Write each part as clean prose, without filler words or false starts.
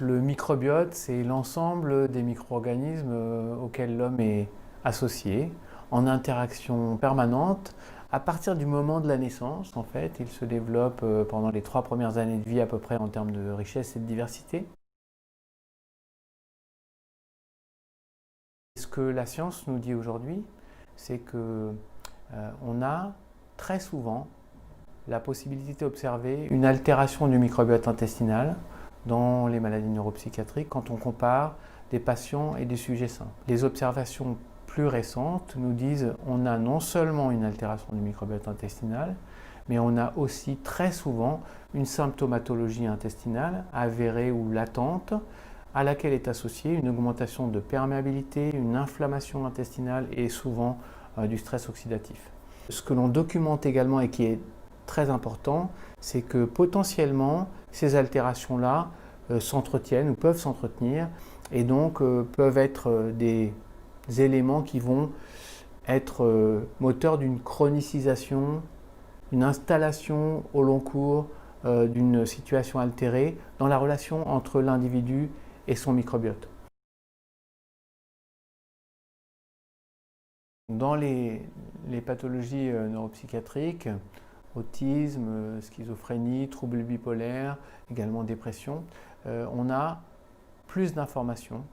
Le microbiote, c'est l'ensemble des micro-organismes auxquels l'homme est associé, en interaction permanente. À partir du moment de la naissance, en fait, il se développe pendant les 3 premières années de vie à peu près en termes de richesse et de diversité. Ce que la science nous dit aujourd'hui, c'est que on a très souvent la possibilité d'observer une altération du microbiote intestinal dans les maladies neuropsychiatriques quand on compare des patients et des sujets sains. Les observations plus récentes nous disent qu'on a non seulement une altération du microbiote intestinal, mais on a aussi très souvent une symptomatologie intestinale avérée ou latente à laquelle est associée une augmentation de perméabilité, une inflammation intestinale et souvent du stress oxydatif. Ce que l'on documente également et qui est très important, c'est que potentiellement ces altérations-là s'entretiennent ou peuvent s'entretenir et donc peuvent être des éléments qui vont être moteurs d'une chronicisation, une installation au long cours d'une situation altérée dans la relation entre l'individu et son microbiote. Dans les pathologies neuropsychiatriques, autisme, schizophrénie, troubles bipolaires, également dépression, on a plus d'informations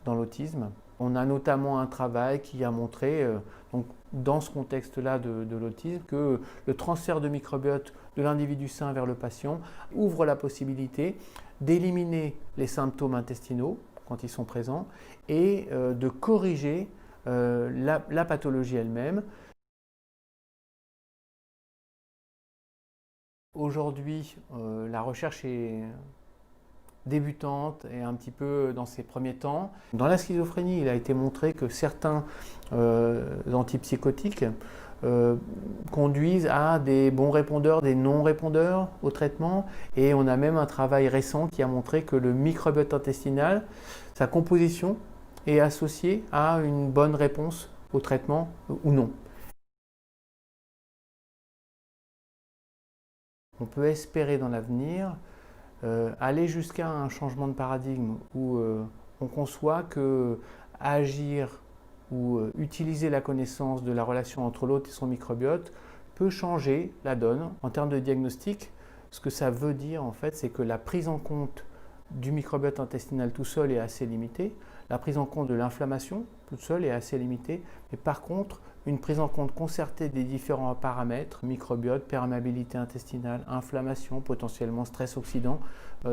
dans l'autisme. On a notamment un travail qui a montré, donc, dans ce contexte-là de l'autisme, que le transfert de microbiote de l'individu sain vers le patient ouvre la possibilité d'éliminer les symptômes intestinaux quand ils sont présents et de corriger la pathologie elle-même. Aujourd'hui, la recherche est débutante et un petit peu dans ses premiers temps. Dans la schizophrénie, il a été montré que certains antipsychotiques conduisent à des bons répondeurs, des non-répondeurs au traitement. Et on a même un travail récent qui a montré que le microbiote intestinal, sa composition, est associée à une bonne réponse au traitement ou non. On peut espérer dans l'avenir aller jusqu'à un changement de paradigme où on conçoit que agir ou utiliser la connaissance de la relation entre l'hôte et son microbiote peut changer la donne en termes de diagnostic. Ce que ça veut dire en fait, c'est que la prise en compte du microbiote intestinal tout seul est assez limitée, la prise en compte de l'inflammation toute seule est assez limitée, mais par contre, une prise en compte concertée des différents paramètres, microbiote, perméabilité intestinale, inflammation, potentiellement stress oxydant,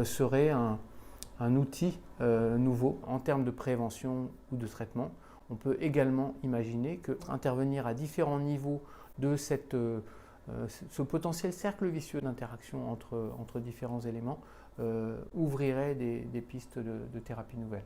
serait un outil nouveau en termes de prévention ou de traitement. On peut également imaginer qu'intervenir à différents niveaux de ce potentiel cercle vicieux d'interaction entre différents éléments ouvrirait des pistes de thérapie nouvelles.